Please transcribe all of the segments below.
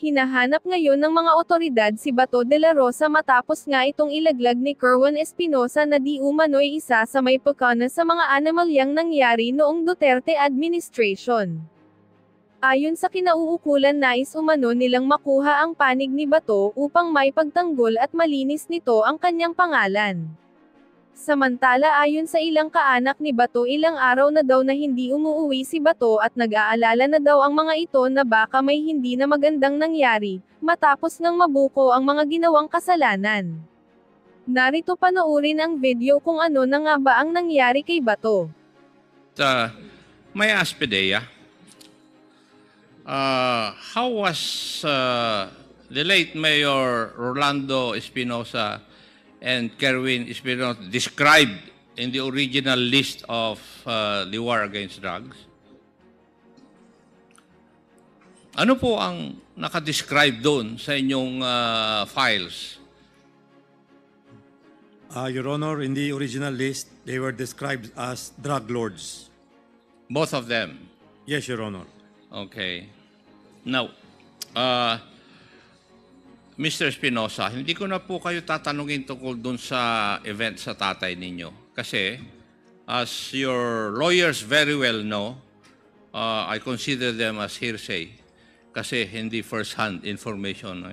Hinahanap ngayon ng mga otoridad si Bato de la Rosa matapos nga itong ilaglag ni Kerwin Espinosa na di umano'y isa sa may pagkana sa mga anomalyang nangyari noong Duterte administration. Ayon sa kinauukulan, nais umano nilang makuha ang panig ni Bato upang may pagtanggol at malinis nito ang kanyang pangalan. Samantala, ayon sa ilang kaanak ni Bato, ilang araw na daw na hindi umuuwi si Bato at nag-aalala na daw ang mga ito na baka may hindi na magandang nangyari, matapos ngang mabuko ang mga ginawang kasalanan. Narito panoorin ang video kung ano na nga ba ang nangyari kay Bato. May Aspedea, how was the late Mayor Rolando Espinosa and Kerwin Espinosa described in the original list of the war against drugs? Ano po ang nakadescribe doon sa inyong files? Your Honor, in the original list, they were described as drug lords. Both of them? Yes, Your Honor. Okay. Now, Mr. Espinosa, hindi ko na po kayo tatanungin tungkol dun sa event sa tatay ninyo. Kasi, as your lawyers very well know, I consider them as hearsay. Kasi hindi first-hand information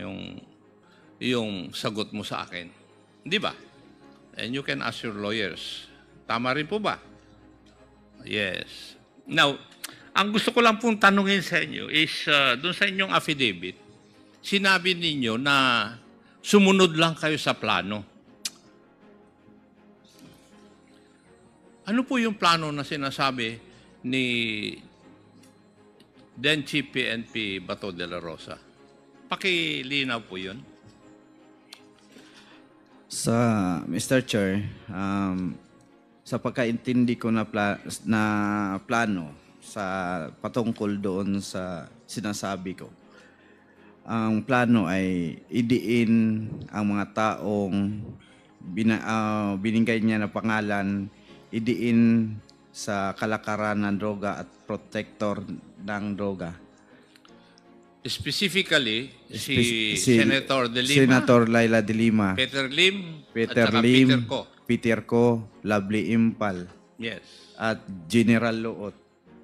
yung sagot mo sa akin. Di ba? And you can ask your lawyers. Tama rin po ba? Yes. Now, ang gusto ko lang pong tanungin sa inyo is, dun sa inyong affidavit, sinabi ninyo na sumunod lang kayo sa plano. Ano po yung plano na sinasabi ni then Chief PNP Bato de la Rosa? Pakilinaw po yun. Sa Mr. Chair, sa pagkaintindi ko na plano sa patungkol doon sa sinasabi ko, ang plano ay idiin ang mga taong binigay niya na pangalan, idiin sa kalakaran ng droga at protector ng droga. Specifically, si Senator De Lima, Senator Laila De Lima, Peter Lim, Peter at Lim, Peter Ko. Peter Ko, Lovely Impal, Yes. at General Luot.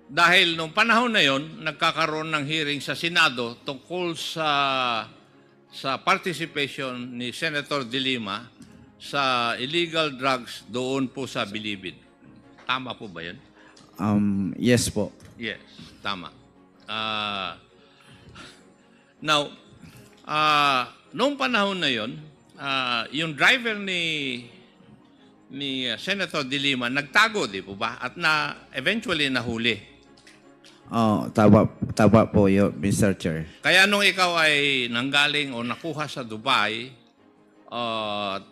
Dahil nung panahon na yon, nagkakaroon ng hearing sa Senado tungkol sa participation ni Senator De Lima sa illegal drugs doon po sa Bilibid. Tama po ba yan? Yes po. Yes, tama. Now, noong panahon na yon, yung driver ni Senator De Lima nagtago, di po ba? At eventually nahuli. Oh, tama po yun, Mr. Chair. Kaya nung ikaw ay nanggaling o nakuha sa Dubai,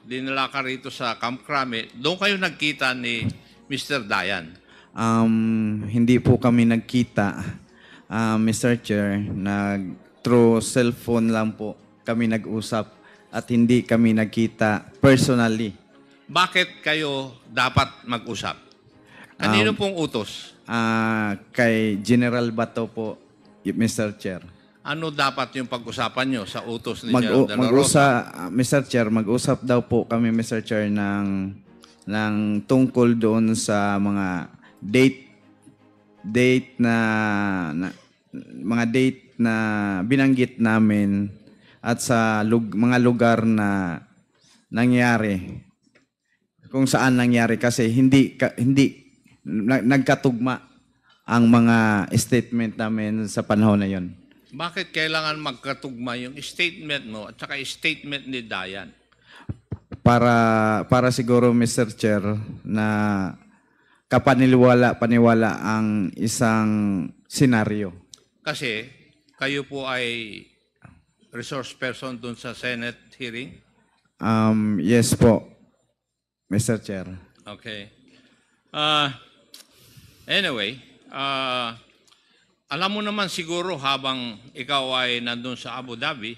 dinala ka rito sa Camp Crame, doon kayo nagkita ni Mr. Dayan. Hindi po kami nagkita, Mr. Chair. Through cellphone lang po kami nag-usap at hindi kami nagkita personally. Bakit kayo dapat mag-usap? Kanino pong utos? Kay General Bato po, Mr. Chair. Ano dapat yung pag-usapan nyo sa utos ni General De La Rosa? Mr. Chair, mag-usap daw po kami, Mr. Chair, ng tungkol doon sa mga date na binanggit namin at sa mga lugar na nangyari. Kung saan nangyari kasi hindi nagkatugma ang mga statement namin sa panahon na yon. Bakit kailangan magkatugma yung statement mo at saka statement ni Dayan? Para siguro, Mr. Chair, na paniwala ang isang senaryo. Kasi kayo po ay resource person dun sa Senate hearing? Yes po, Mr. Chair. Okay. Anyway, alam mo naman siguro habang ikaw ay nandun sa Abu Dhabi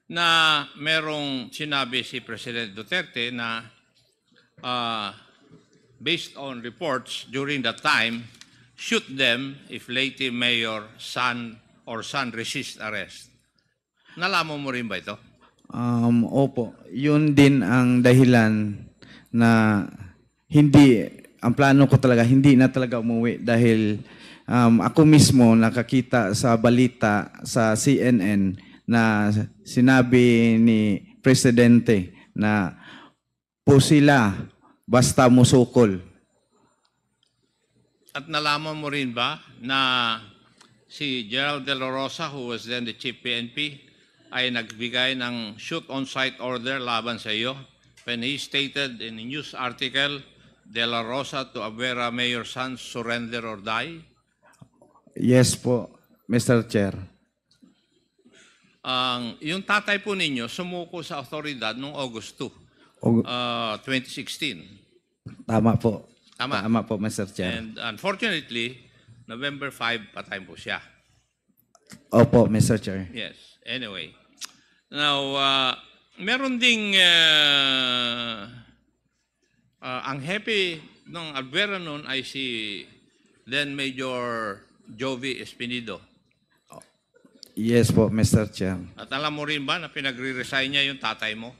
na merong sinabi si President Duterte na based on reports during that time, shoot them if Leyte Mayor son resist arrest. Nalaman mo rin ba ito? Opo, yun din ang dahilan na ang plano ko talaga, hindi na talaga umuwi dahil ako mismo nakakita sa balita sa CNN na sinabi ni Presidente na po sila basta musukol. At nalaman mo rin ba na si Gerald De La Rosa, who was then the chief PNP, ay nagbigay ng shoot-on-sight order laban sa iyo when he stated in a news article, De La Rosa to Abuera Mayor Sanz, surrender or die? Yes po, Mr. Chair. Yung tatay po ninyo sumuko sa otoridad noong August 2, Og- 2016. Tama po. Tama. Tama po, Mr. Chair. And unfortunately, November 5, patay po siya. Opo, Mr. Chair. Yes. Anyway. Now, meron ding ang happy ng Albuera noon ay si then Major Jovi Espinido. Yes po, Mr. Chair. At alam mo rin ba na pinagre-resign niya yung tatay mo?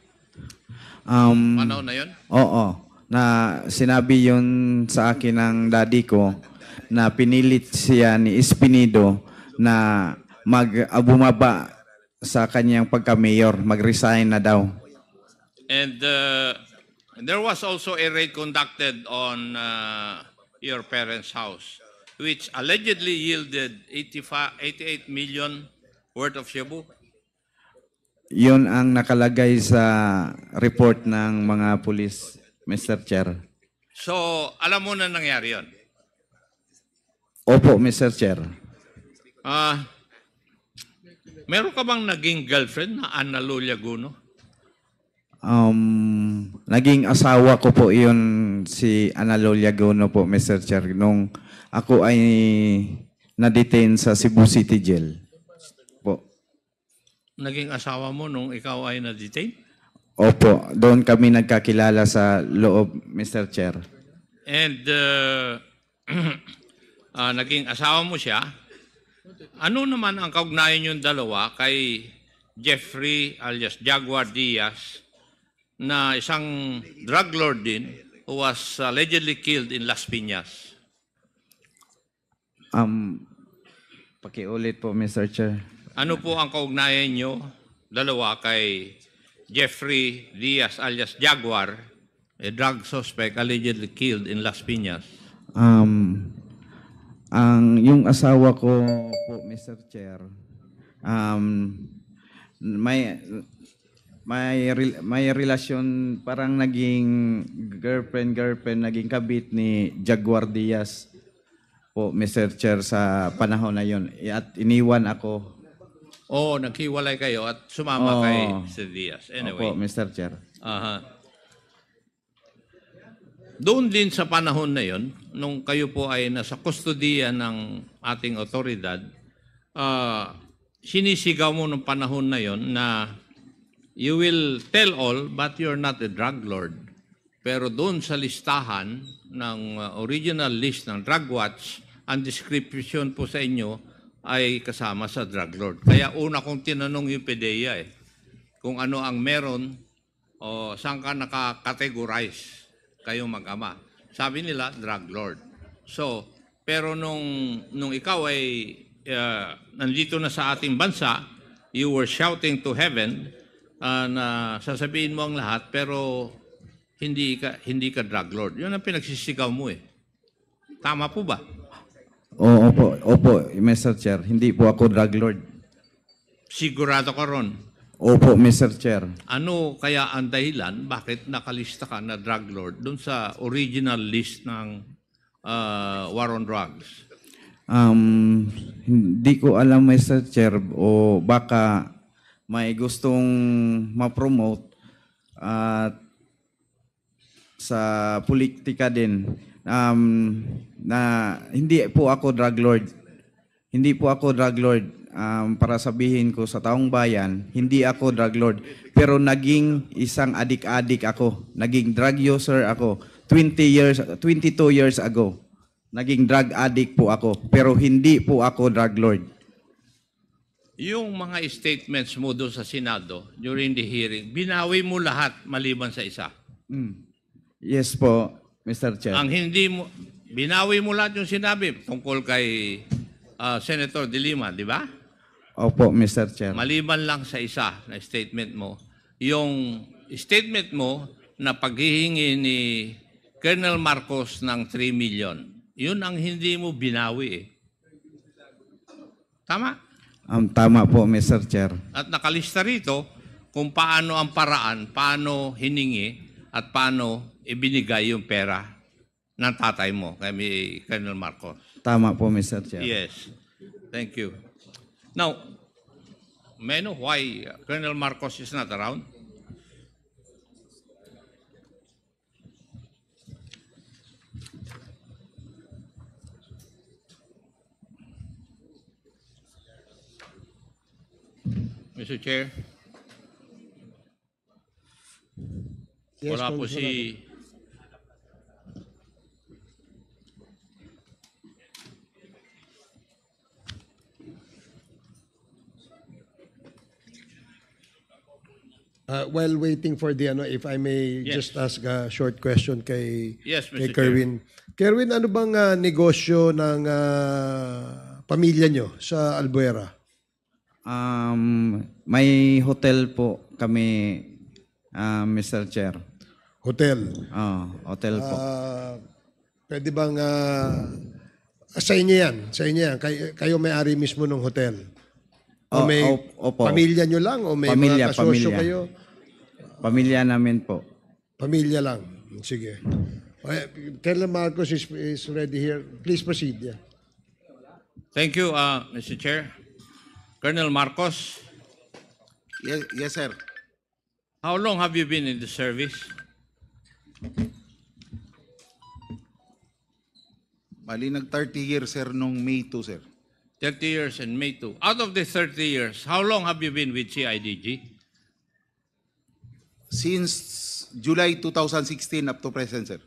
Um, Panahon na yun? Oo. Na sinabi yun sa akin ng daddy ko na pinilit siya ni Espinido na bumaba sa kanyang pagka-mayor, mag-resign na daw. And there was also a raid conducted on your parents' house, which allegedly yielded 88 million worth of shabu. Yun ang nakalagay sa report ng mga pulis, Mr. Chair. So, alam mo na nangyari yun. Opo, Mr. Chair. Meron ka bang naging girlfriend na Ana Luliaguno? Naging asawa ko po yun si Analo Liagono po, Mr. Chair, nung ako ay na-detain sa Cebu City Jail po. Naging asawa mo nung ikaw ay na-detain? Opo, doon kami nagkakilala sa loob, Mr. Chair. And naging asawa mo siya. Ano naman ang kaugnayan yung dalawa kay Jeffrey alias Jaguar Diaz na isang drug lord din who was allegedly killed in Las Piñas? Pakiulit po, Mr. Chair. Ano po ang kaugnayan nyo dalawa kay Jeffrey Diaz alias Jaguar, a drug suspect allegedly killed in Las Piñas? Yung asawa ko po, Mr. Chair, may relasyon, parang naging girlfriend, naging kabit ni Jaguar Diaz po, Mr. Chair, sa panahon na yun. At iniwan ako. Oo, naghiwalay kayo at sumama Oo. kay Sir Diaz. Anyway. Opo, Mr. Chair. Doon din sa panahon na yon, nung kayo po ay nasa kustodiya ng ating otoridad, sinisigaw mo nung panahon na yon na you will tell all but you're not a drug lord. Pero doon sa listahan ng original list ng Drug Watch, ang description po sa inyo ay kasama sa drug lord. Kaya una kong tinanong yung PDEA kung ano ang meron o saan ka naka-categorize kayong mag-ama. Sabi nila, drug lord. So, pero nung ikaw ay nandito na sa ating bansa, you were shouting to heaven na sasabihin mo ang lahat, pero hindi ka drug lord. Yun ang pinagsisigaw mo eh. Tama po ba? Opo, Mr. Chair. Hindi po ako drug lord. Sigurado ka ron. Opo, Mr. Chair. Ano kaya ang dahilan bakit nakalista ka na drug lord doon sa original list ng war on drugs? Hindi ko alam, Mr. Chair, o baka may gustong ma-promote sa politika din na hindi po ako drug lord. Hindi po ako drug lord. Para sabihin ko sa taong bayan, hindi ako drug lord. Pero naging isang adik-adik ako. Naging drug user ako. 22 years ago. Naging drug addict po ako. Pero hindi po ako drug lord. yung mga statements mo doon sa Senado during the hearing, binawi mo lahat maliban sa isa. Yes po, Mr. Chair. Ang hindi mo, binawi mo lahat yung sinabi tungkol kay Senator De Lima, di ba? Opo, Mr. Chair. Maliban lang sa isa na statement mo. Yung statement mo na paghihingi ni Colonel Marcos ng 3 million, yun ang hindi mo binawi eh. Tama? Tama po, Mr. Chair. At nakalista rito kung paano ang paraan, paano hiningi at paano ibinigay yung pera ng tatay mo kay Colonel Marcos. Tama po, Mr. Chair. Yes. Thank you. Now, may I know why Colonel Marcos is not around? Mr. Chair, Yes, wala po Congressman. si While waiting for the if I may Yes. just ask a short question kay Yes, kay Mr. Kerwin. Kerwin, ano bang negosyo ng pamilya nyo sa Albuera? May hotel po kami, Mr. Chair. Hotel. Hotel po. Pwede bang sa inyo yan? Sa inyo yan? Kayo may-ari mismo ng hotel? O may Opo. pamilya nyo lang? O may Pamilya, mga kasosyo pamilya. kayo? Pamilya namin po. Pamilya lang. Sige. Colonel Marcos is ready here. Please proceed. Yeah. Thank you, Mr. Chair. Colonel Marcos, Yes, sir. how long have you been in the service? Bali, nag-30 years, sir, nung May 2, sir. 30 years and May 2. Out of the 30 years, how long have you been with CIDG? Since July 2016 up to present, sir.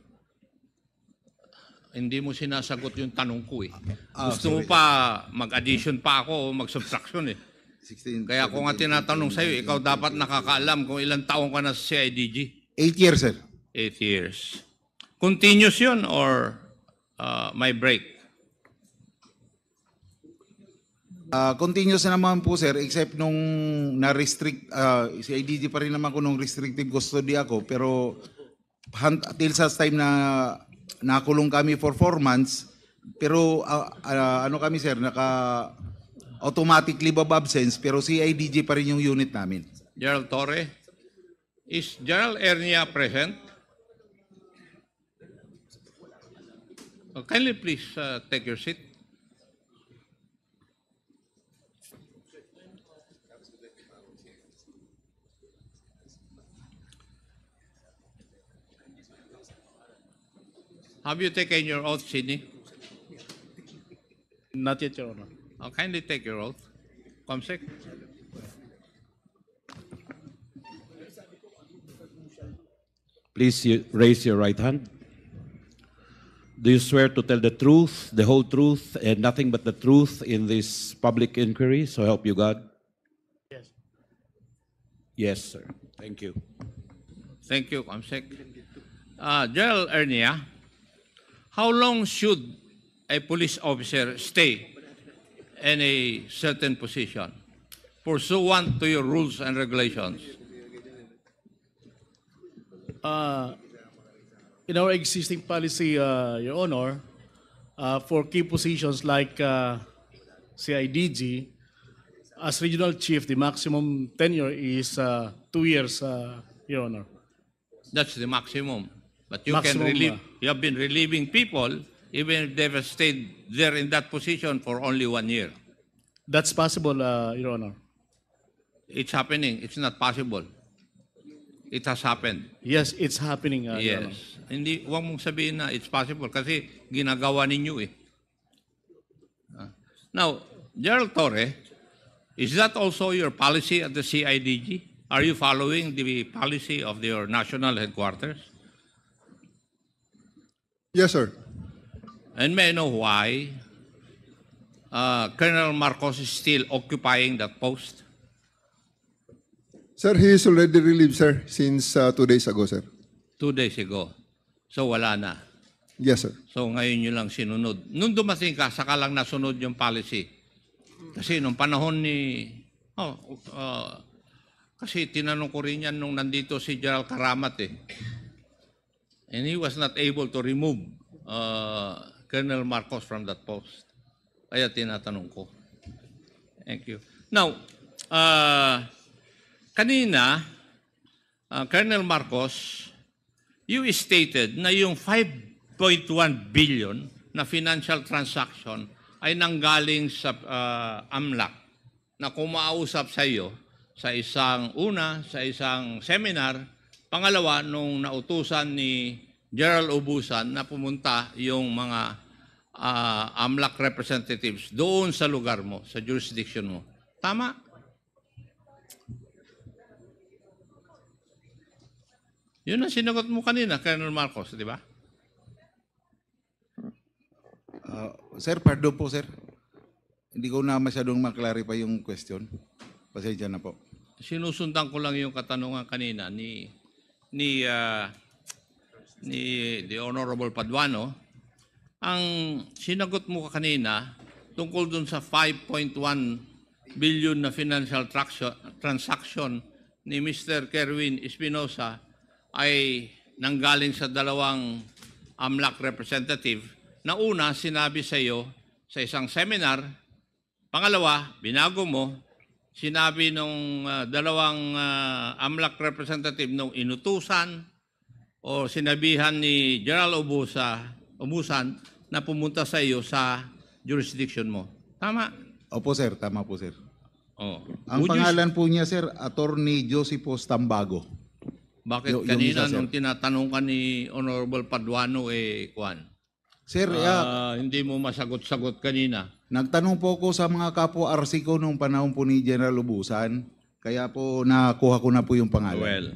Hindi mo sinasagot yung tanong ko eh. Ah, Gusto mo sorry. pa mag-addition pa ako o mag-subtraction eh. 16, Kaya ako nga tinatanong sa'yo, ikaw dapat nakakaalam kung ilang taong ka na sa CIDG. 8 years, sir. 8 years. Continuous yun or may break? Continuous na naman po, sir, except nung na-restrict, si IDG pa rin naman ko nung restrictive custody ako, pero till sa time na nakulong kami for 4 months, pero ano kami, sir, automatic leave of absence, pero si IDG pa rin yung unit namin. Gerald Torre? Is Gerald Ernia present? Kindly please take your seat. Have you taken your oath, Sidney? Not yet, Your Honor. Kindly take your oath. Comsec. Please raise your right hand. Do you swear to tell the truth, the whole truth, and nothing but the truth in this public inquiry? So help you God. Yes. Yes, sir. Thank you. Thank you, Comsec. Gerald Ernia, how long should a police officer stay in a certain position, pursuant to your rules and regulations? In our existing policy, Your Honor, for key positions like CIDG, as regional chief, the maximum tenure is 2 years, Your Honor. That's the maximum. But you Maximum, can relieve, you have been relieving people even if they've stayed there in that position for only 1 year. That's possible, Your Honor. It's happening. It's not possible. It has happened. Yes, it's happening, Your Honor. Yes. Hindi, huwag mong sabihin na it's possible kasi ginagawa ninyo eh. Now, Gerald Torre, is that also your policy at the CIDG? Are you following the policy of your national headquarters? Yes, sir. And may I know why Colonel Marcos is still occupying that post? Sir, he is already relieved, sir, since 2 days ago, sir. 2 days ago. So wala na. Yes, sir. So ngayon nyo lang sinunod. Nung dumating ka, saka lang nasunod yung policy. Kasi nung panahon ni... kasi tinanong ko rin yan nung nandito si Gerald Karamat eh. And he was not able to remove Colonel Marcos from that post. Kaya tinatanong ko. Thank you. Now, kanina, Colonel Marcos, you stated na yung 5.1 billion na financial transaction ay nanggaling sa AMLAC na kumausap sa iyo sa isang seminar, pangalawa nung nautusan ni Gerald Ubusan na pumunta yung mga AMLAC representatives doon sa lugar mo, sa jurisdiction mo. Tama? Yun ang sinagot mo kanina, Colonel Marcos, di ba? Sir, pardon po, sir. Hindi ko na masyadong maklarify yung question. Pasensya na po. Sinusundan ko lang yung katanungan kanina ni the Honorable Paduano. Ang sinagot mo kanina tungkol dun sa 5.1 billion na financial transaction ni Mr. Kerwin Espinosa ay nanggaling sa dalawang AMLAC representative. Na una, sinabi sa iyo sa isang seminar. Pangalawa, binago mo, sinabi nung dalawang AMLAC representative nung inutusan o sinabihan ni General Ubusan na pumunta sa iyo sa jurisdiction mo. Tama? Opo, sir. Tama po, sir. Oh. Ang pangalan po niya, sir, Attorney Joseph Tambago. Bakit kanina nung tinatanong ka ni Honorable Paduano, Sir, hindi mo masagot-sagot kanina? Nagtanong po ako sa mga kapwa RC ko nung panahon po ni General Ubusan. Kaya po nakuha ko na po yung pangalan. Well,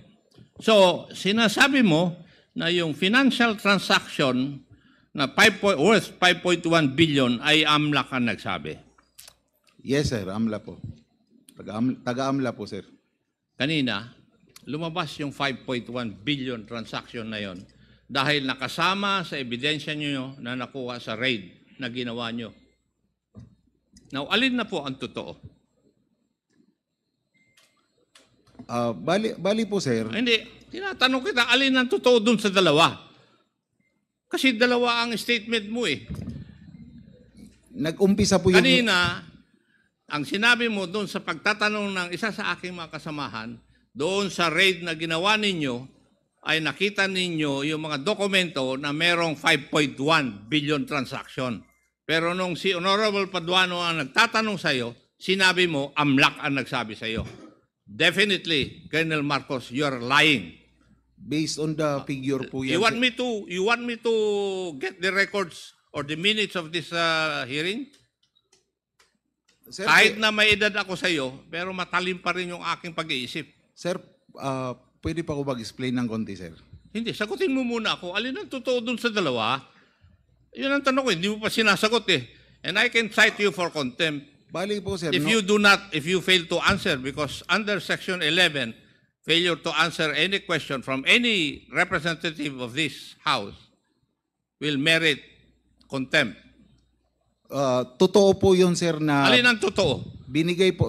so sinasabi mo na yung financial transaction na worth 5.1 billion ay AMLAC ang nagsabi. Yes, sir. AMLA po. Taga-AMLA po, sir. Kanina, lumabas yung 5.1 billion transaction na yon dahil nakasama sa ebidensya nyo na nakuha sa raid na ginawa nyo. Now, alin na po ang totoo? Bali po, sir. Hindi. Tinatanong kita, alin ang totoo dun sa dalawa? Kasi dalawa ang statement mo eh. Nag-umpisa po yung... Kanina, ang sinabi mo doon sa pagtatanong ng isa sa aking mga kasamahan, doon sa raid na ginawa ninyo, ay nakita ninyo yung mga dokumento na merong 5.1 billion transaction. Pero nung si Honorable Paduano ang nagtatanong sa iyo, sinabi mo, AMLAC ang nagsabi sa iyo. Definitely, Colonel Marcos, you're lying. Based on the figure po yan. You want me to get the records or the minutes of this hearing? Sir, Kahit na may edad ako sa iyo, pero matalim pa rin yung aking pag-iisip. Sir, pwede pa ko mag-explain ng konti, sir? Hindi, sagutin mo muna ako. Alin ang totoo dun sa dalawa? Yun ang tanong ko, hindi mo pa sinasagot eh. And I can cite you for contempt. Bali po, sir. If you fail to answer, because under Section 11, failure to answer any question from any representative of this House will merit contempt. Totoo po yun, sir, na... Alin ang totoo?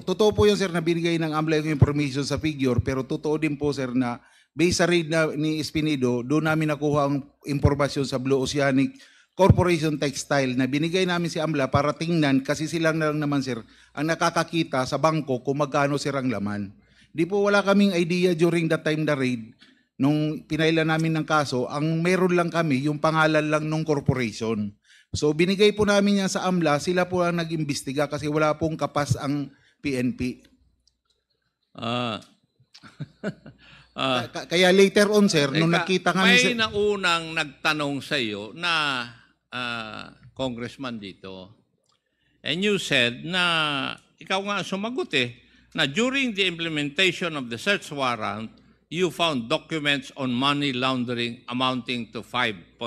Totoo po yun, sir, na binigay ng AMLA yung information sa figure, pero totoo din po, sir, na based sa raid ni Espinido, doon namin nakuha ang impormasyon sa Blue Oceanic Corporation Textile na binigay namin si AMLA para tingnan kasi silang lang naman, sir, ang nakakakita sa bangko kung magkano, sir, ang laman. Di po wala kaming idea during that time na raid, nung pinaila namin ng kaso, ang meron lang kami, yung pangalan lang ng corporation. So binigay po namin yan sa AMLA, sila po ang nag-imbestiga kasi wala pong kapas ang PNP. Kaya later on, sir, nung nakita kami... May naunang nagtanong sa iyo na congressman dito. And you said na, ikaw nga sumagot na during the implementation of the search warrant, you found documents on money laundering amounting to 5+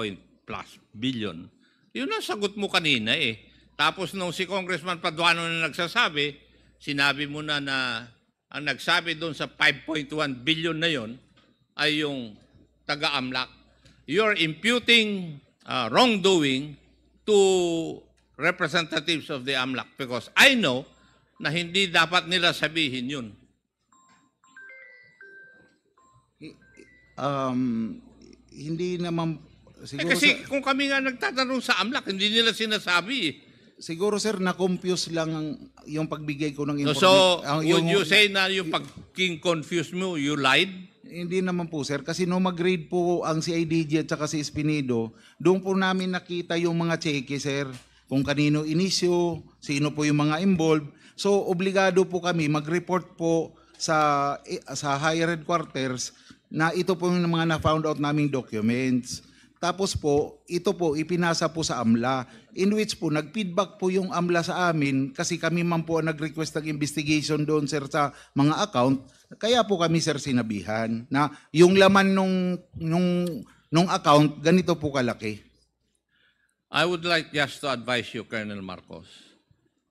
billion. Yun ang sagot mo kanina Tapos nung si Congressman Paduano na nagsasabi, sinabi mo na ang nagsabi doon sa 5.1 billion na yon ay yung taga-AMLAC. You're imputing wrongdoing to representatives of the AMLAC because I know na hindi dapat nila sabihin yun. Hindi naman siguro Kasi kung kami nga nagtatanong sa AMLAC, hindi nila sinasabi eh. siguro sir na-confuse lang yung pagbigay ko ng So, information. would you say na yung pag-confuse mo, you lied? Hindi naman po sir kasi no mag-grade po ang CIDG at saka si Espinido, doon po namin nakita yung mga cheque sir, kung kanino inisyo, sino po yung mga involved. So obligado po kami mag-report po sa higher headquarters na ito po yung mga na-found out naming documents. Tapos po, ito po ipinasa po sa AMLA, in which po nag-feedback po yung AMLA sa amin kasi kami man po nag-request ng investigation doon sir sa mga account. Kaya po kami sir sinabihan na yung laman nung account ganito po kalaki. I would like just to advise you, Colonel Marcos,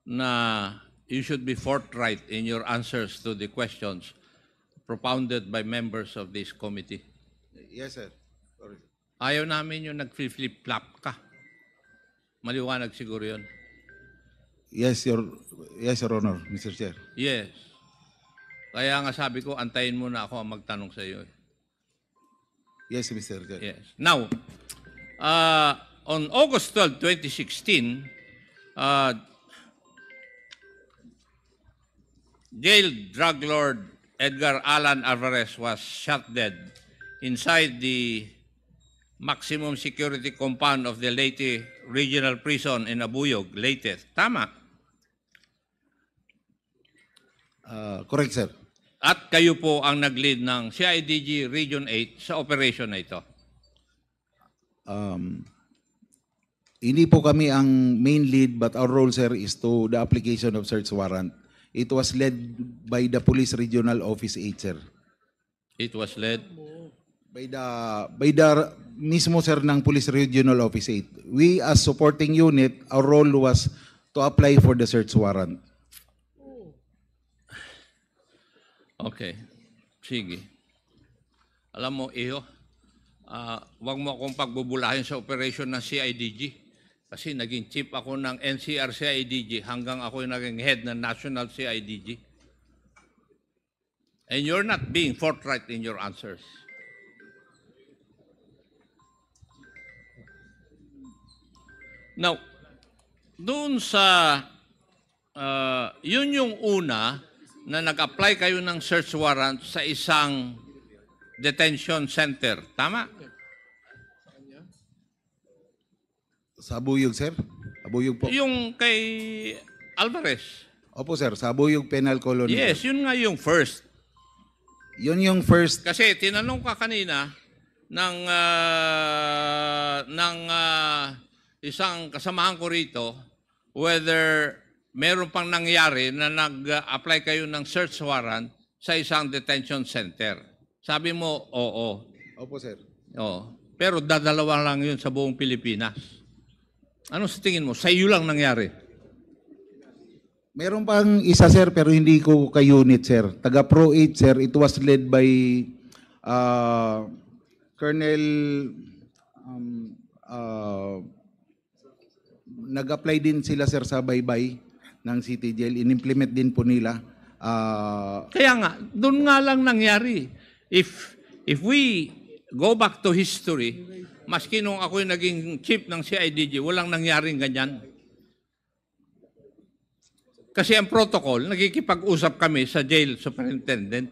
na you should be forthright in your answers to the questions propounded by members of this committee. Yes sir. Sorry. Ayaw namin yung nag-flip-flop ka. Maliwanag siguro yun. Yes, Your Honor, Mr. Chair. Yes. Kaya nga sabi ko, antayin mo na ako ang magtanong sa iyo. Yes, Mr. Chair. Yes. Now, on August 12, 2016, jailed drug lord Edgar Alan Alvarez was shot dead inside the maximum security compound of the Leyte Regional Prison in Abuyog, Leyte. Tama. Correct, sir. At kayo po ang nag-lead ng CIDG Region 8 sa operation na ito. Hindi po kami ang main lead but our role, sir, is to the application of search warrant. It was led by the Police Regional Office 8, sir. It was led By the mismo sir ng Police Regional Office 8. We as supporting unit, our role was to apply for the search warrant. Okay. Sige. Alam mo, Iho, wag mo akong pagbubulahin sa operation ng CIDG. Kasi naging chief ako ng NCR CIDG hanggang ako yung naging head ng National CIDG. And you're not being forthright in your answers. Now, doon sa, yun yung una na nag-apply kayo ng search warrant sa isang detention center. Tama? Sa Abuyog, sir? Abuyog po. Yung kay Alvarez. Opo, sir. Sa Abuyog Penal Colony. Yes, yun nga yung first. Yun yung first. Kasi tinanong ka kanina ng isang kasamahan ko rito whether meron pang nangyari na nag-apply kayo ng search warrant sa isang detention center. Sabi mo, oo. Opo, sir. Oo. Pero dadalawa lang yun sa buong Pilipinas. Ano sa tingin mo? Sa iyo lang nangyari? Meron pang isa, sir, pero hindi ko ka-unit, sir. Taga Pro 8, sir. It was led by Colonel nag-apply din sila, sir, sa baybay ng City Jail. In-implement din po nila. Kaya nga, doon nga lang nangyari. If we go back to history, maski nung ako'y naging chief ng CIDG, walang nangyaring ganyan. Kasi ang protocol, nagkikipag-usap kami sa jail superintendent.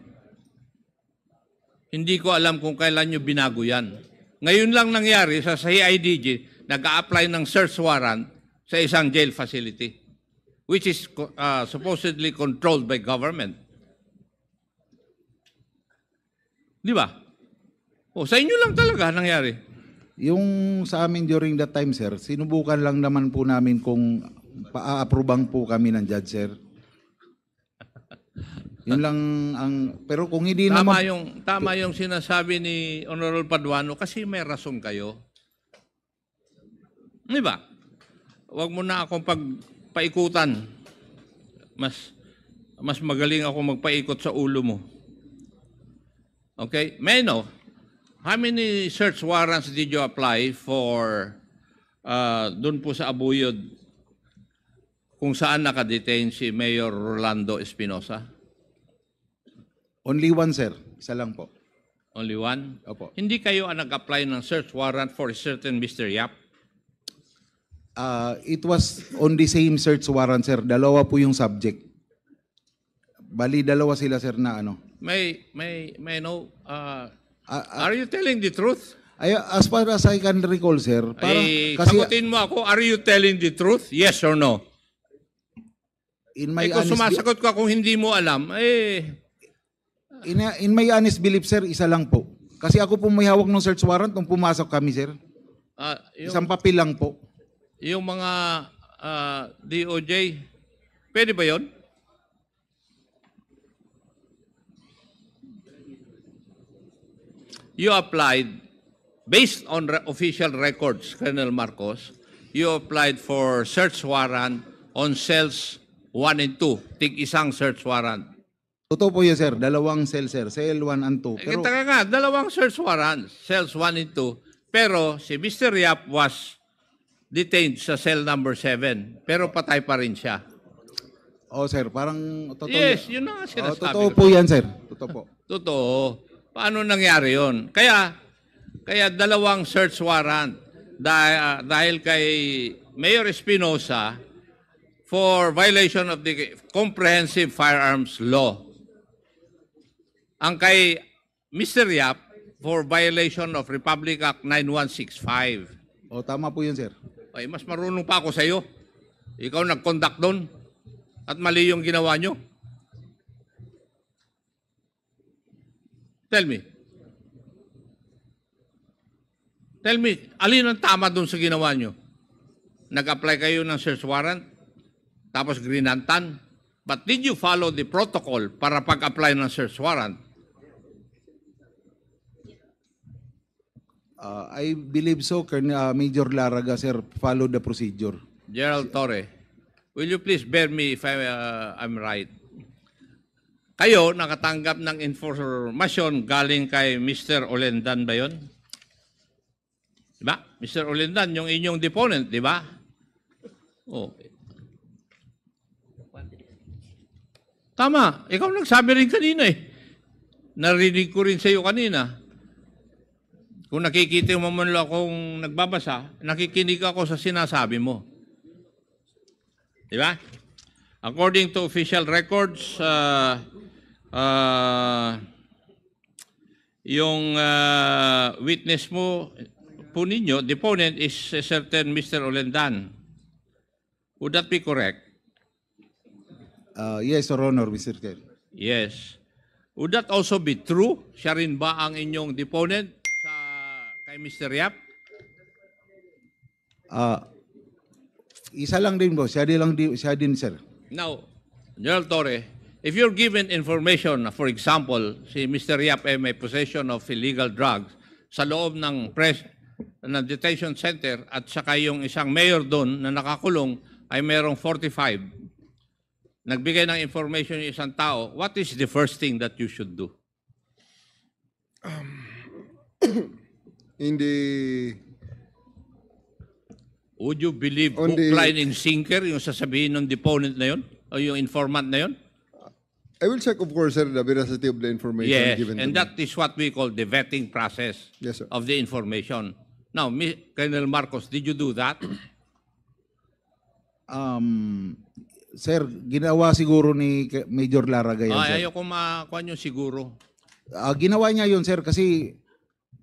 Hindi ko alam kung kailan nyo binago yan. Ngayon lang nangyari sa CIDG, nag-a-apply ng search warrant sa isang jail facility, which is supposedly controlled by government. Di ba? O, sa inyo lang talaga nangyari. Yung sa amin during that time, sir, sinubukan lang naman po namin kung pa-approbang po kami ng judge, sir. Yun lang ang, pero kung hindi naman... Tama yung sinasabi ni Honorable Paduano kasi may rason kayo. Di ba? wag mo na akong paikutan. Mas magaling ako magpaikot sa ulo mo. Okay? May I know, how many search warrants did you apply for doon po sa Abuyod kung saan nakadetain si Mayor Rolando Espinosa? Only one, sir. Isa lang po. Only one? Opo. Hindi kayo ang nag-apply ng search warrant for a certain Mr. Yap? It was on the same search warrant, sir. Dalawa po yung subject. Bali, dalawa sila, sir, na ano. May know, are you telling the truth? As far as I can recall, sir, parang, sagutin mo ako, are you telling the truth? Yes or no? in my Kung honest sumasagot ka kung hindi mo alam, in my honest belief, sir, isa lang po. Kasi ako po may hawak ng search warrant nung pumasok kami, sir. Isang papel lang po. Yung mga DOJ, pwede ba yun? You applied, based on official records, Colonel Marcos, you applied for search warrant on cells 1 and 2. Tig-isang search warrant. Totoo po yun, sir. Dalawang cell, sir. Cell 1 and 2. Pero, Taka nga, dalawang search warrant, cells 1 and 2. Pero si Mr. Yap was detained sa cell number 7. Pero patay pa rin siya. oh, sir, parang totoo. Yes, yun na nga sinasabi totoo ko. po yan, sir. Totoo po. Totoo. Paano nangyari yon? Kaya dalawang search warrant dahil kay Mayor Espinosa for violation of the Comprehensive Firearms Law. Ang kay Mr. Yap for violation of Republic Act 9165. Tama po yun, sir. Ay, mas marunong pa ako sa iyo. Ikaw nag-conduct doon at mali yung ginawa nyo. Tell me. Tell me, alin ang tama doon sa ginawa nyo? Nag-apply kayo ng search warrant, tapos grinantan. But did you follow the protocol para pag-apply ng search warrant? I believe so, Major Laraga, sir, follow the procedure. Gerald Torre, will you please bear me if I'm right? Kayo nakatanggap ng informasyon galing kay Mr. Olendan ba yun? Diba? Mr. Olendan, yung inyong deponent, diba? Oh. Tama. Ikaw nagsabi rin kanina eh. Narinig ko rin sa iyo kanina. Kung nakikita mo man lang akong nagbabasa, nakikinig ako sa sinasabi mo. Diba? According to official records, yung witness mo po ninyo, deponent is a certain Mr. Olendan. Would that be correct? Yes, Your Honor, Mr. Chair. Yes. Would that also be true? Siya rin ba ang inyong deponent kay Mr. Yap? Isa lang din po. Siya din, sir. Now, General Torre, if you're given information, for example, si Mr. Yap ay may possession of illegal drugs sa loob ng detention center at saka yung isang mayor doon na nakakulong ay mayroong 45, nagbigay ng information yung isang tao, what is the first thing that you should do? Would you believe hook, line, and sinker yung sasabihin ng deponent na yun? O yung informant na yun? I will check, of course, sir, the veracity of the information Yes, given and to that is what we call the vetting process Yes, sir. of the information. Now, Colonel Marcos, did you do that? Sir, ginawa siguro ni Major Laraga yan, sir. Ayaw ko makuha nyo siguro. Ginawa niya yun, sir, kasi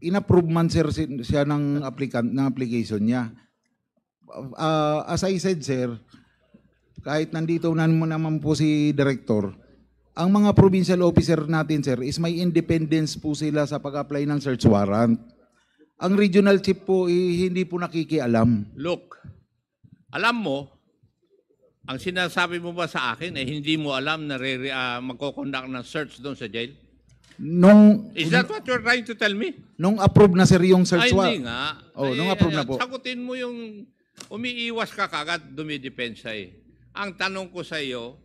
in-approve man, sir, siya ng application niya. As I said, sir, kahit nandito naman po si Director, ang mga provincial officer natin, sir, is may independence po sila sa pag-apply ng search warrant. Ang regional chief po, hindi po nakikialam. Look, alam mo, ang sinasabi mo ba sa akin, hindi mo alam na magkoconduct ng search doon sa jail? Is that what you're trying to tell me? Nung approve na, sir, yung search warrant. Hindi nga. Nung approve na po. Sagutin mo yung Umiiwas ka kagad, dumidepensa eh. Ang tanong ko sa iyo,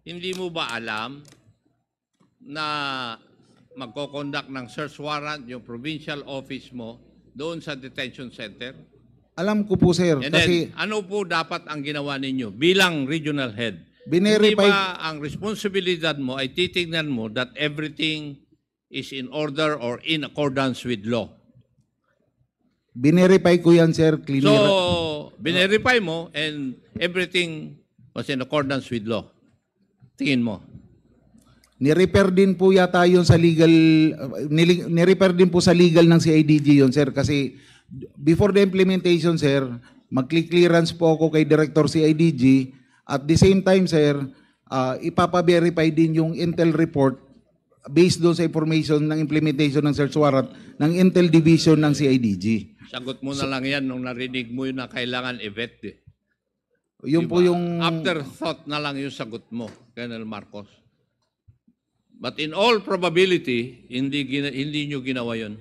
hindi mo ba alam na magko-conduct ng search warrant yung provincial office mo doon sa detention center? Alam ko po, sir, And kasi then, ano po dapat ang ginawa ninyo bilang regional head? Hindi binerify, ba ang responsibilidad mo ay titignan mo that everything is in order or in accordance with law? binerify ko yan, sir, cleaner. So, binerify mo and everything was in accordance with law. Tingin mo. Ni-repair din po yata yun sa legal, ni-repair din po sa legal ng CIDG yun, sir, kasi before the implementation, sir, mag-clearance po ako kay Director CIDG. At the same time, sir, ipapa-verify din yung Intel report based doon sa information ng implementation ng search warrant ng Intel Division ng CIDG. Sagot mo na lang yan nung narinig mo yun na kailangan i-vet eh. Yun po yung... Afterthought na lang yung sagot mo, Colonel Marcos. But in all probability, hindi nyo ginawa yun.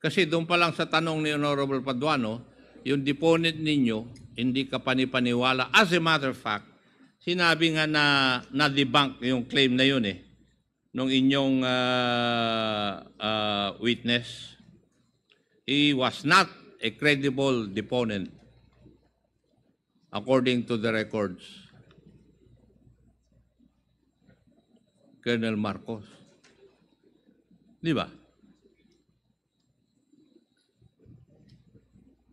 Kasi doon pa lang sa tanong ni Honorable Paduano, yung deponent ninyo, hindi ka panipaniwala. As a matter of fact, sinabi nga na debunk yung claim na yun eh, nung inyong witness. He was not a credible deponent according to the records. Colonel Marcos. Di ba?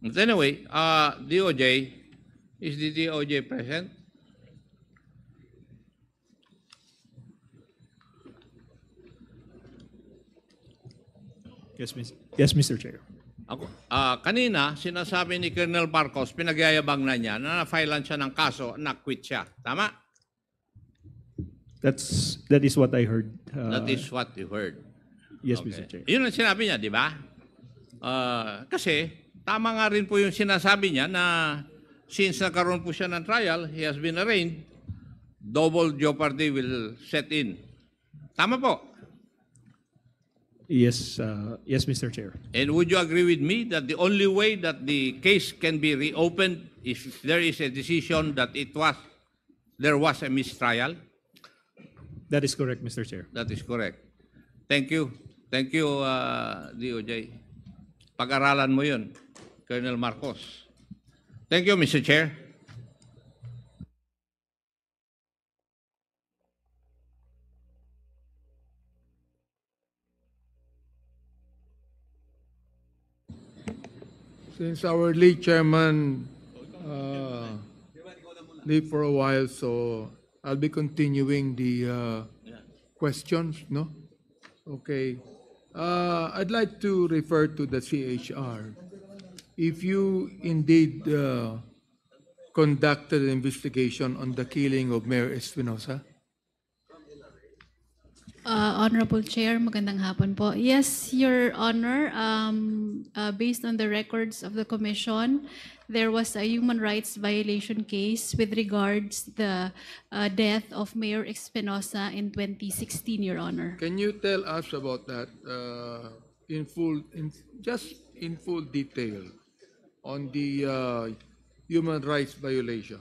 But anyway, DOJ, is the DOJ present? Yes, Mr. Chair. Ako, kanina, sinasabi ni Colonel Marcos, pinagyayabang na niya na na-filean siya ng kaso, na-quit siya. Tama? That is what I heard. That is what you heard. Yes, Okay. Mr. Chair. Yun ang sinabi niya, di ba? Kasi, tama nga rin po yung sinasabi niya na since nagkaroon po siya ng trial, he has been arraigned, double jeopardy will set in. Tama po. Yes, yes, Mr. Chair. And would you agree with me that the only way that the case can be reopened is if there is a decision that there was a mistrial? That is correct, Mr. Chair. That is correct. Thank you. Thank you, DOJ. Pag-aralan mo yun, Colonel Marcos. Thank you, Mr. Chair. Since our lead chairman leave for a while, so I'll be continuing the questions, no? Okay. I'd like to refer to the CHR. If you indeed conducted an investigation on the killing of Mayor Espinosa, Honorable Chair, magandang hapon po. Yes, Your Honor, based on the records of the Commission, there was a human rights violation case with regards the death of Mayor Espinosa in 2016, Your Honor. can you tell us about that in full detail on the human rights violation?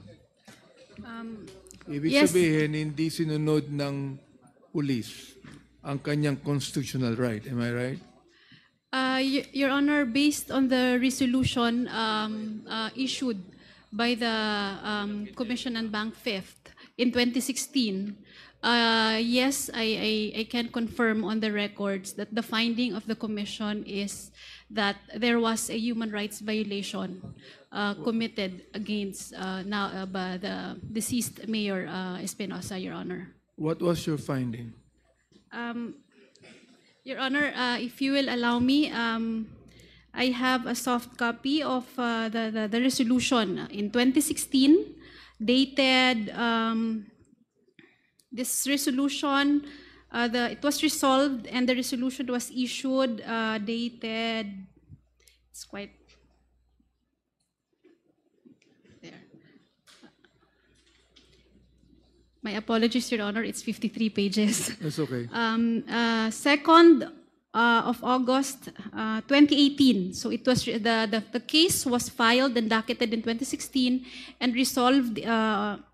Ibig yes. sabihin, hindi sinunod ng pulis ang kanyang constitutional right. Am I right? Your Honor, based on the resolution issued by the Commission on Bank Fifth in 2016, yes, I can confirm on the records that the finding of the Commission is that there was a human rights violation committed against by the deceased Mayor Espinosa, Your Honor. What was your finding? Your Honor, if you will allow me, I have a soft copy of the resolution in 2016, dated, this resolution, it was resolved and the resolution was issued, dated, it's quite, there. My apologies, Your Honor, it's 53 pages. That's okay. of August 2018. So it was the case was filed and docketed in 2016 and resolved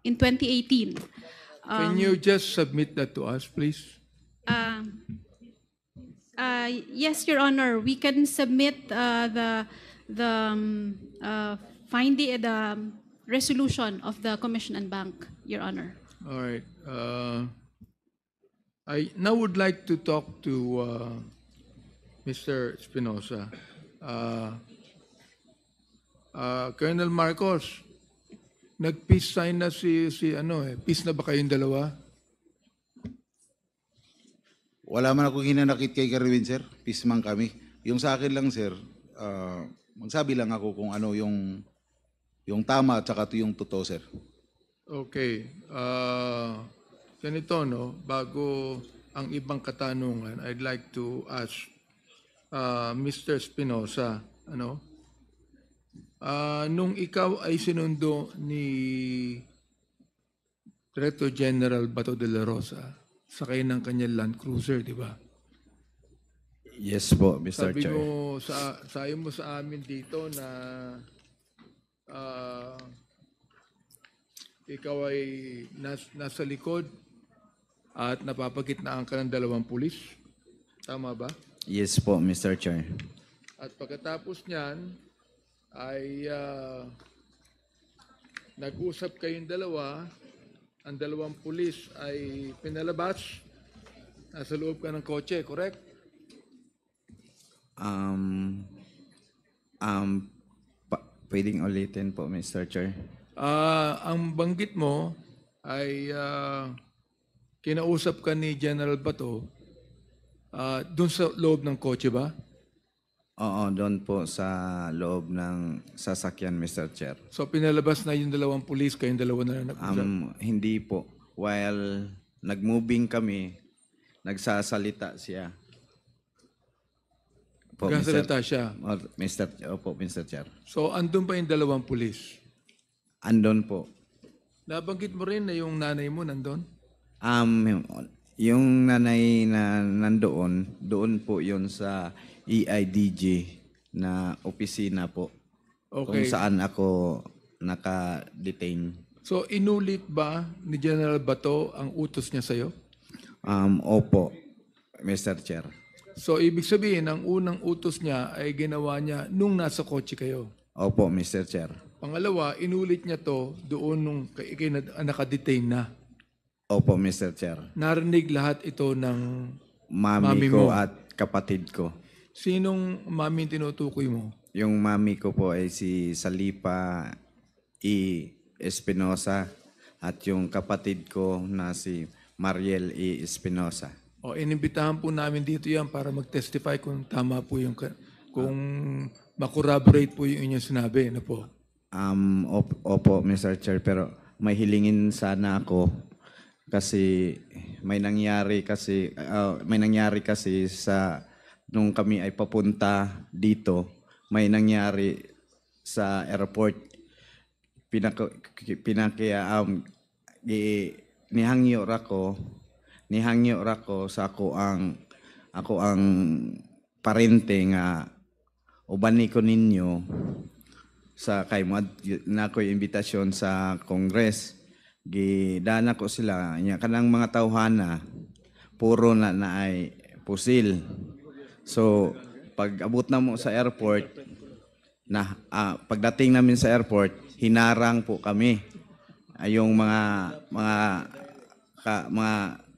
in 2018. Can you just submit that to us, please? Yes, Your Honor, we can submit the resolution of the Commission and Bank, Your Honor. All right. I now would like to talk to Mr. Espinosa. Colonel Marcos, nag-peace sign na peace na ba kayong dalawa? Wala man akong hinanakit kay Kerwin, sir. Peace man kami. Yung sa akin lang, sir, magsabi lang ako kung ano yung tama at saka yung totoo, sir. Okay. Ganito, no? Bago ang ibang katanungan, I'd like to ask Mr. Espinosa, nung ikaw ay sinundo ni Director General Bato de la Rosa, sakay ng kanyang Land Cruiser, di ba? Yes po, Mr. Sabi Chair. mo, sabi mo sa amin dito na ikaw ay nasa likod at napapagitnaan ka ng 2 pulis. Tama ba? Yes po, Mr. Chair. At pagkatapos niyan, ay nag-usap kayong dalawa, ang 2 pulis ay pinalabas, nasa loob ka ng kotse, correct? Pwedeng ulitin po, Mr. Chair. Ang banggit mo ay kinausap ka ni General Bato doon sa loob ng kotse ba? Oo, doon po sa loob ng sasakyan, Mr. Chair. So pinalabas na yung 2 pulis, kayong 2 na lang nag-usap? Hindi po. While nag-moving kami, nagsasalita siya. Po, Nagsasalita siya? Opo, Mr. Chair. So andun pa yung 2 pulis? Andon po. Nabanggit mo rin na yung nanay mo nandun? Yung nanay na nandoon, doon po yun sa EIDG na opisina po. Okay. Kung saan ako naka-detain. So inulit ba ni General Bato ang utos niya sa'yo? Opo, Mr. Chair. So ibig sabihin, ang unang utos niya ay ginawa niya nung nasa kotse kayo? Opo, Mr. Chair. Pangalawa, inulit niya to doon nung nakadetain na? Opo, Mr. Chair. Narinig lahat ito ng Mami ko at kapatid ko. Sinong mami tinutukoy mo? Yung mami ko po ay si Salipa E. Espinosa at yung kapatid ko na si Mariel E. Espinosa. O, inimbitahan po namin dito yan para mag-testify kung tama po yung, kung makorroborate po yung inyong sinabi. Ano po? Opo, Mr. Chair, pero may hilingin sana ako kasi may nangyari kasi sa nung kami ay papunta dito, may nangyari sa airport. Nihangyo rako sa ako ang parente nga ubani ko ninyo sa kay mo na ko imbitasyon sa Congress. Gidana ko sila nya kanang mga tawhana puro na ay pusil. So pag abot na mo sa airport pagdating namin sa airport hinarang po kami yung mga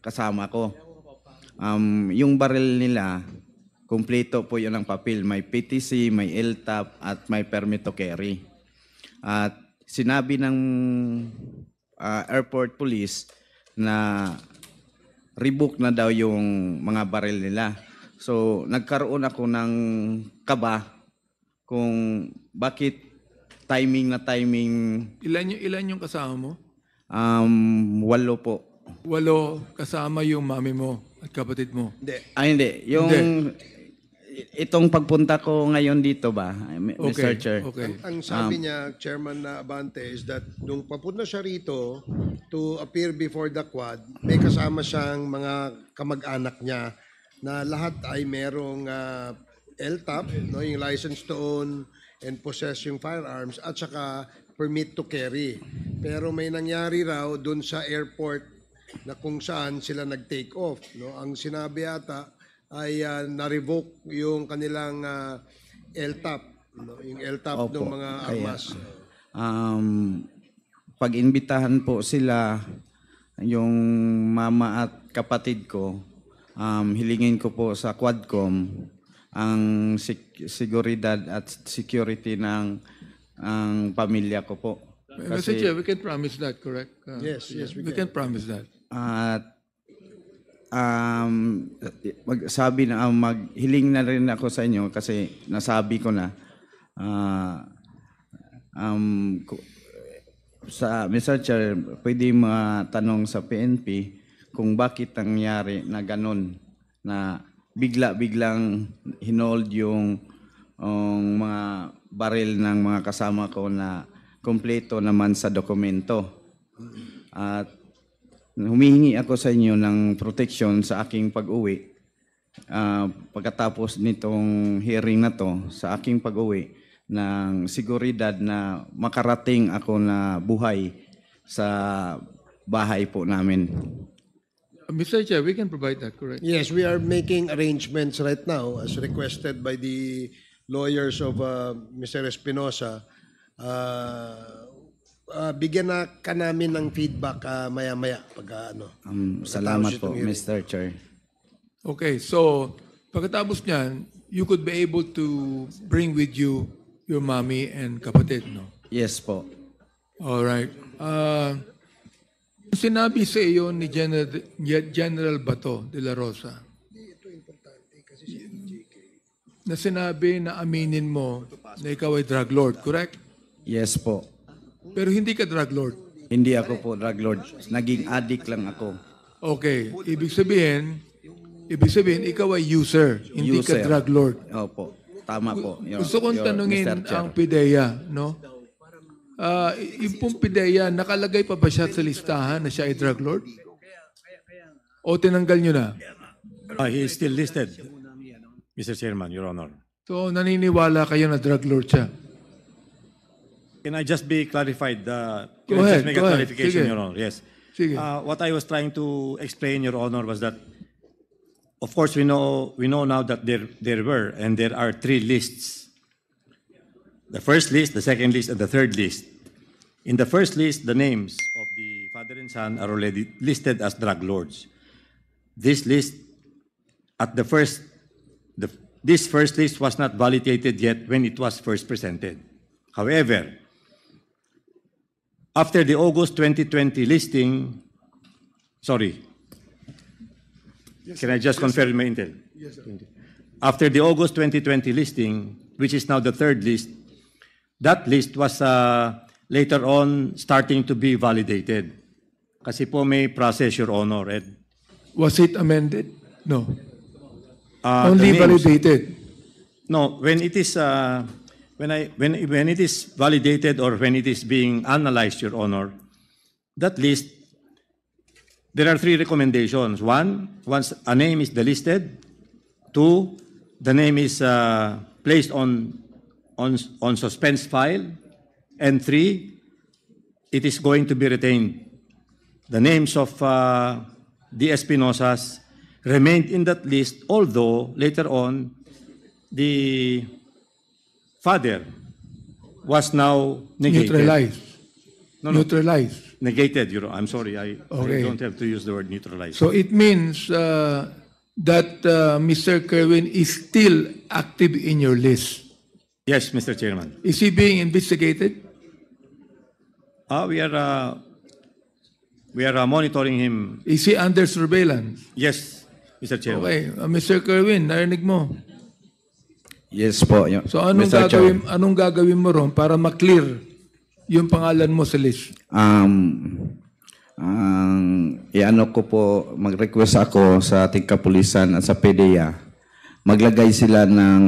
kasama ko. Yung baril nila kumpleto po yun ang papel. May PTC, may LTAP, at may permit to carry. At sinabi ng airport police na rebook na daw yung mga baril nila. So, nagkaroon ako ng kaba kung bakit timing. Ilan yung kasama mo? 8 po. 8 kasama yung mami mo at kapatid mo? Hindi. Itong pagpunta ko ngayon dito ba, Mr. Chair? Okay. Ang sabi niya, Chairman Abante, is that nung papunta siya rito to appear before the Quad, may kasama siyang mga kamag-anak niya na lahat ay merong LTAP, no, yung license to own and possess yung firearms, at saka permit to carry. Pero may nangyari raw dun sa airport na kung saan sila nag-take off. No? Ang sinabi ata ay na-revoke yung kanilang LTAP, no? Yung LTAP ng mga armas. Pag-imbitahan po sila, yung mama at kapatid ko, hilingin ko po sa Quadcom ang seguridad at security ng ang pamilya ko po. Mr. Chair, we can promise that, correct? Yes, we can promise that. At sabi na maghiling na rin ako sa inyo kasi nasabi ko na sa Mr. Chair, pwede matanong sa PNP kung bakit nangyari na ganun na biglang hinold yung mga baril ng mga kasama ko na kompleto naman sa dokumento. At humihingi ako sa inyo ng protection sa aking pag-uwi. Pagkatapos nitong hearing na to, sa aking pag-uwi, ng seguridad na makarating ako na buhay sa bahay po namin. Mr. Chair, we can provide that, correct? Yes, we are making arrangements right now as requested by the lawyers of Mr. Espinosa. Bigyan na ka namin ng feedback maya-maya pag Salamat po, Mr. Chair. Okay, so pagkatapos niyan, you could be able to bring with you your mommy and kapatid, no? Yes po. All right. Sinabi sa iyo ni General Bato de la Rosa na sinabi na aminin mo na ikaw ay drug lord, correct? Yes po. Pero hindi ka drug lord. Hindi ako po drug lord. Naging addict lang ako. Okay. Ibig sabihin, ikaw ay user, hindi ka User. drug lord. Opo. Tama po. Gusto kong tanungin Mr. Chair. ang PIDEA, no? Yung pong PIDEA, nakalagay pa ba siya sa listahan na siya ay drug lord? O tinanggal nyo na? He is still listed, Mr. Chairman, Your Honor. So naniniwala kayo na drug lord siya? Can I just be clarified? Go ahead, Just make go a ahead. clarification, Sige. Your Honor. Yes. Sige. What I was trying to explain, Your Honor, was that, of course, we know now that there were and there are 3 lists. The first list, the second list, and the third list. In the first list, the names of the father and son are already listed as drug lords. This list, this first list was not validated yet when it was first presented. However, after the August 2020 listing, can I just confirm my intel? Yes, sir. After the August 2020 listing, which is now the third list, that list was later on starting to be validated. Kasi po may process, Your Honor. Was it amended? No. the Only names- validated. No, when it is when it is validated or when it is being analyzed, Your Honor, that list, there are 3 recommendations. 1, once a name is delisted. 2, the name is placed on suspense file. And 3, it is going to be retained. The names of the Espinosas remained in that list, although later on, the father was now negated. Neutralized. No. Neutralized. Negated, I'm sorry, I Okay. don't have to use the word neutralized. So it means that Mr. Kerwin is still active in your list. Yes, Mr. Chairman. Is he being investigated? We are monitoring him. Is he under surveillance? Yes, Mr. Chairman. Okay. Mr. Kerwin, narinig mo. Yes po. So anong Mr. Chair. gagawin mo ron para ma-clear yung pangalan mo sa list? Iano ko po, mag-request ako sa ating kapulisan at sa PDEA, maglagay sila ng,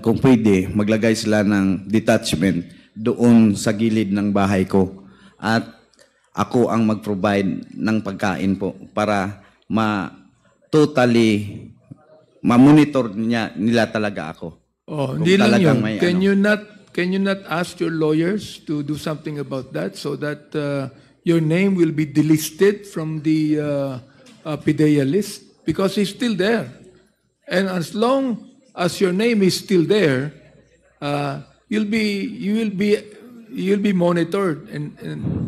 kung pwede, maglagay sila ng detachment doon sa gilid ng bahay ko. At ako ang mag-provide ng pagkain po para totally ma-monitor nila talaga ako. Oh, Kung hindi lang talagang yun. may Can you not ask your lawyers to do something about that so that your name will be delisted from the PIDEA list? Because he's still there. And as long as your name is still there, you'll be monitored and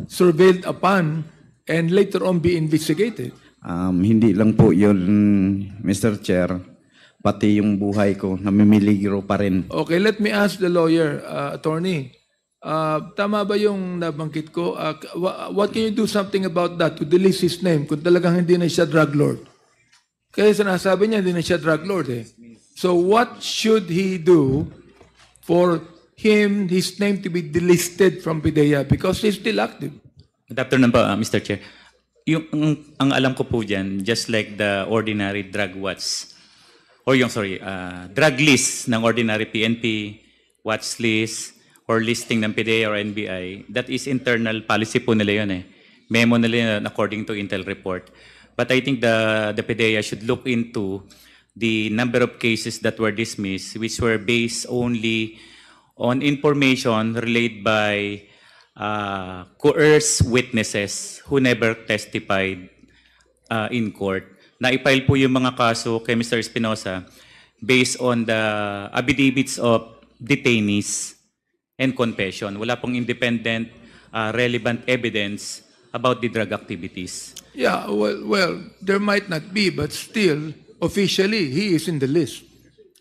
surveilled upon and later on be investigated. Hindi lang po yun, Mr. Chair. Pati yung buhay ko, namimiligro pa rin. Okay, let me ask the lawyer, attorney. Tama ba yung nabanggit ko? What can you do something about that to delist his name kung talagang hindi na siya drug lord? Kaya sinasabi niya hindi na siya drug lord eh. So what should he do for his name to be delisted from PIDEA because he's still active? Good afternoon po, Mr. Chair. Ang alam ko po dyan, just like the ordinary drug watch, drug list ng ordinary PNP, watch list, or listing ng PIDEA or NBI, that is internal policy po nila yun eh. Memo nila yun according to Intel report. But I think the PIDEA should look into the number of cases that were dismissed, which were based only on information relayed by coerced witnesses who never testified in court. Na-file po yung mga kaso kay Mr. Espinosa based on the affidavits of detainees and confession. Wala pong independent, relevant evidence about the drug activities. Yeah, well, there might not be, but still, officially, he is in the list.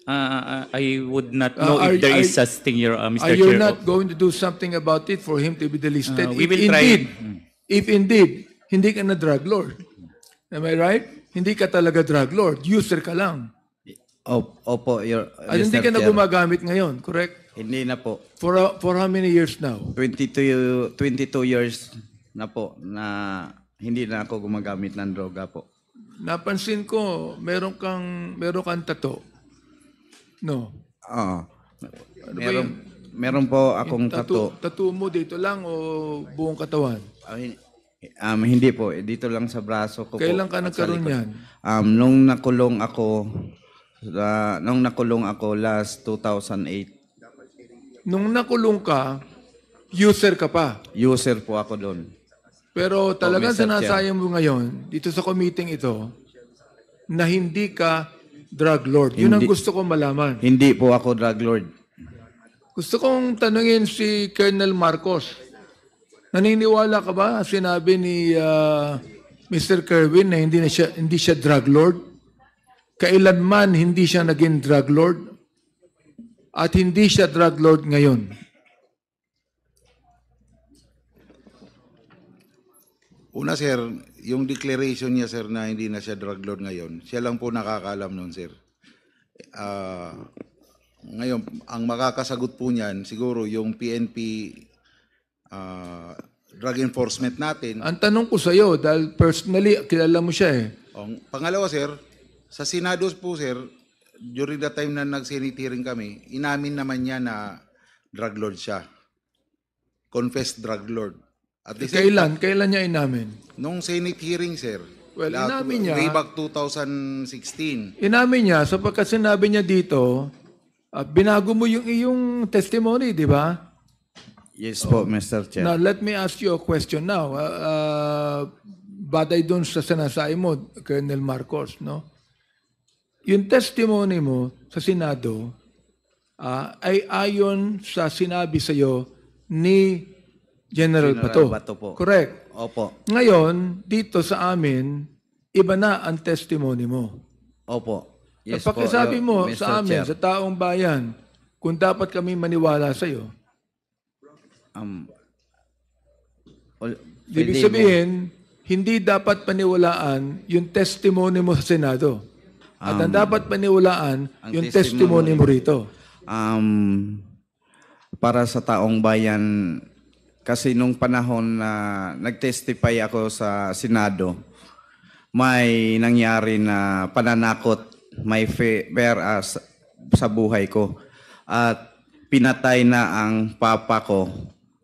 I would not know if there is such thing, Mr. Chair. You're not going to do something about it for him to be delisted? We will try. If indeed, hindi ka na drug lord. Am I right? Hindi ka talaga drug lord. User ka lang. Opo, At hindi ka na gumagamit ngayon, correct? Hindi na po. For how many years now? 22 years na po na hindi na ako gumagamit ng droga po. Napansin ko, meron kang tattoo. No. Oo. Ano ba yun? Meron po akong tattoo. Tattoo mo dito lang o buong katawan? Hindi po. Dito lang sa braso ko. Kailan ka nagkaroon yan? Nung nakulong ako last 2008. Nung nakulong ka, user ka pa? User po ako doon. Pero talagang Mr. Chair. sinasayang mo ngayon, dito sa committee ito, na hindi ka drug lord. Yun ang gusto ko malaman. Hindi po ako drug lord. Gusto kong tanungin si Colonel Marcos. Naniniwala ka ba sinabi ni Mr. Kerwin na hindi siya drug lord? Kailanman hindi siya naging drug lord? At hindi siya drug lord ngayon? Una, sir, yung declaration niya, sir, na hindi na siya drug lord ngayon, siya lang po nakakaalam nun, sir. Ngayon, ang makakasagot po niyan, siguro yung PNP drug enforcement natin. Ang tanong ko sa iyo, dahil personally, kilala mo siya eh. Pangalawa, sir, sa Senado po, sir, during the time na nag-Senate hearing kami, inamin naman niya na drug lord siya. Confessed drug lord. At the same time, Kailan niya inamin? nung Senate hearing, sir. Well, inamin niya. Way back 2016. Inamin niya sapagkat sinabi niya dito, binago mo yung iyong testimony, di ba? Yes po, Mr. Chair. Now, let me ask you a question now. Baday doon sa sinasabi mo, Colonel Marcos, no? Yung testimony mo sa Senado ay ayon sa sinabi sa iyo ni General Bato. Po. Correct. Opo. Ngayon, dito sa amin, iba na ang testimony mo. Opo. Yes po. Pakisabi mo Mr. sa amin, Chair. sa taong bayan, kung dapat kami maniwala sa iyo. Ibig sabihin, hindi dapat paniwalaan yung testimony mo sa Senado. At ang dapat paniwalaan yung testimony mo rito. Para sa taong bayan, kasi nung panahon na nag-testify ako sa Senado, may nangyari na pananakot, may fear sa buhay ko. At pinatay na ang papa ko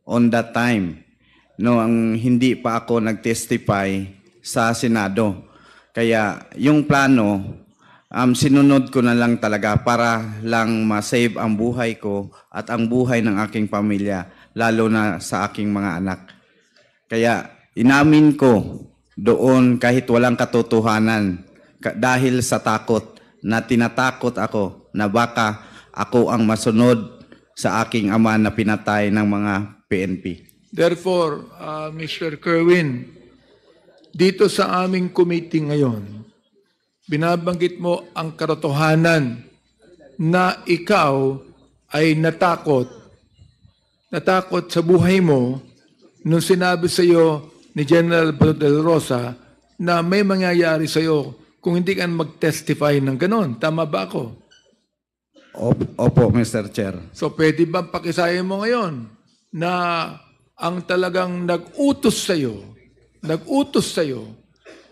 on that time. No, ang hindi pa ako nag-testify sa Senado. Kaya yung plano, sinunod ko na lang talaga para lang ma-save ang buhay ko at ang buhay ng aking pamilya, lalo na sa aking mga anak. Kaya inamin ko doon kahit walang katotohanan dahil sa takot na tinatakot ako na baka ako ang masunod sa aking ama na pinatay ng mga PNP. Therefore, Mr. Kerwin, dito sa aming committee ngayon, binabanggit mo ang katotohanan na ikaw ay natakot sa buhay mo nung sinabi sa iyo ni General Bato de la Rosa na may mangyayari sa iyo kung hindi ka mag-testify ng ganon. Tama ba ako? Opo, Mr. Chair. So pwede bang pakisahin mo ngayon na ang talagang nag-utos sa iyo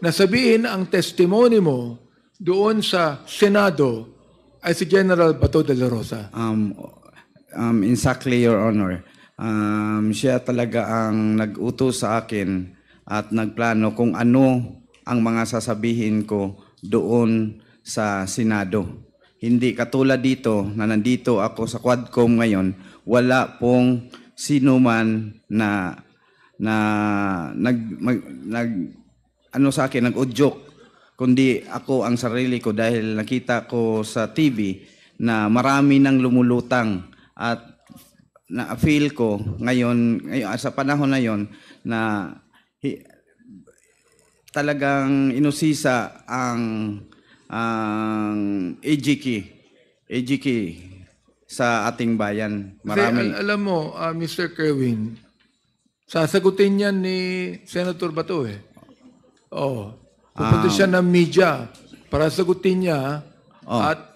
na sabihin ang testimony mo doon sa Senado ay si General Bato de la Rosa? Exactly, Your Honor. Siya talaga ang nag-utos sa akin at nagplano kung ano ang mga sasabihin ko doon sa Senado. Hindi katulad dito na nandito ako sa Quadcom ngayon, wala pong sino man na sa akin, nag-udyok, kundi ako ang sarili ko dahil nakita ko sa TV na marami nang lumulutang at na-feel ko ngayon sa panahon na yon na talagang inusisa ang AGK sa ating bayan. Marami. Kasi, alam mo, Mr. Kerwin, sasagutin yan ni Senator Bato eh. Oh, pupunta siya ng media para sagutin niya at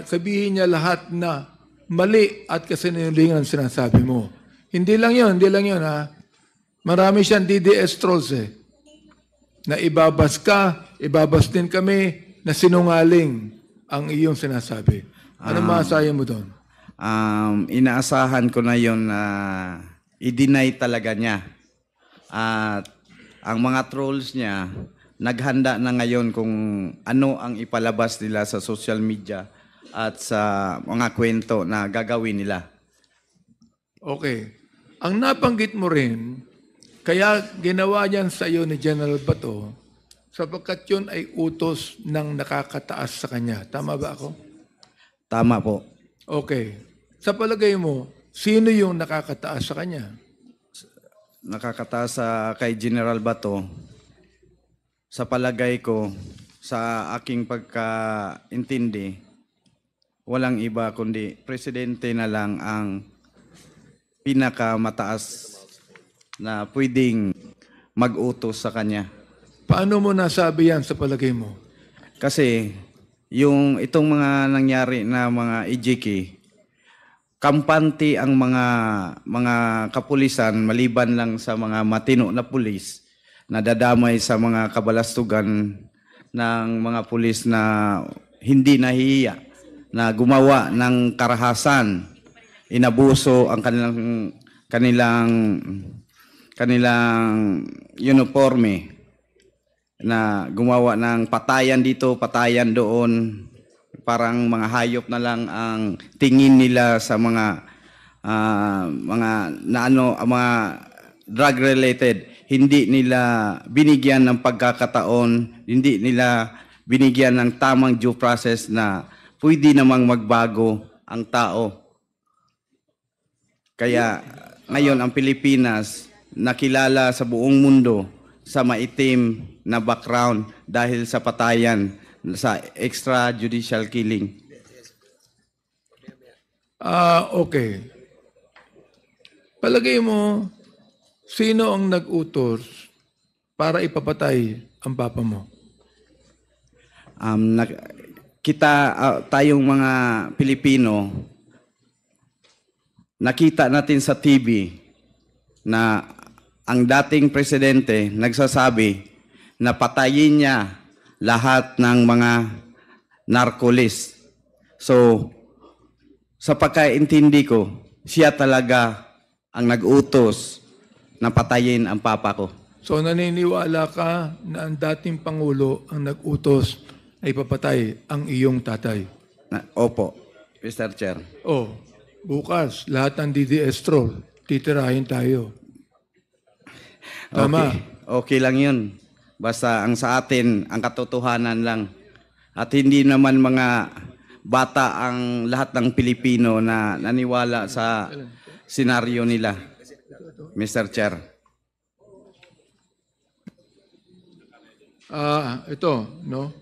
sabihin niya lahat na mali at kasinungalingan ang sinasabi mo. Hindi lang yun ha. Marami siyang DDS trolls eh. Na ibabas din kami na sinungaling ang iyong sinasabi. Ano masasabi mo doon? Inaasahan ko na yon na i-deny talaga niya. At ang mga trolls niya, naghanda na ngayon kung ano ang ipalabas nila sa social media at sa mga kwento na gagawin nila. Okay. Ang nabanggit mo rin, kaya ginawa yan sa iyo ni General Bato, sapagkat yun ay utos ng nakakataas sa kanya. Tama ba ako? Tama po. Okay. Sa palagay mo, sino yung nakakataas sa kanya? Nakakataas kay General Bato, sa palagay ko, sa aking pagkaintindi, walang iba kundi presidente na lang ang pinakamataas na pwedeng mag-utos sa kanya. Paano mo nasabi yan sa palagay mo? Kasi itong mga nangyari na mga EJK, kampante ang mga kapulisan maliban lang sa mga matino na pulis na dadamay sa mga kabalastugan ng mga pulis na hindi nahihiya, na gumawa ng karahasan, inabuso ang kanilang uniforme, na gumawa ng patayan dito, patayan doon, parang mga hayop na lang ang tingin nila sa mga drug related. Hindi nila binigyan ng pagkakataon, hindi nila binigyan ng tamang due process na pwede namang magbago ang tao. Kaya ngayon ang Pilipinas nakilala sa buong mundo sa maitim na background dahil sa patayan, sa extrajudicial killing. Okay. Palagay mo, sino ang nag-utos para ipapatay ang papa mo? Tayong mga Pilipino, nakita natin sa TV na ang dating presidente nagsasabi na patayin niya lahat ng mga narcolis. So, sa pagkaintindi ko, siya talaga ang nag-utos na patayin ang papa ko. So naniniwala ka na ang dating Pangulo ang nag-utos na ipapatay ang iyong tatay? Opo, Mr. Chair. Oh, bukas, lahat ng DDS troll, titirahin tayo. Tama. Okay lang yun. Basta ang sa atin, ang katotohanan lang. At hindi naman mga bata ang lahat ng Pilipino na naniwala sa senaryo nila, Mr. Chair. Ito, no?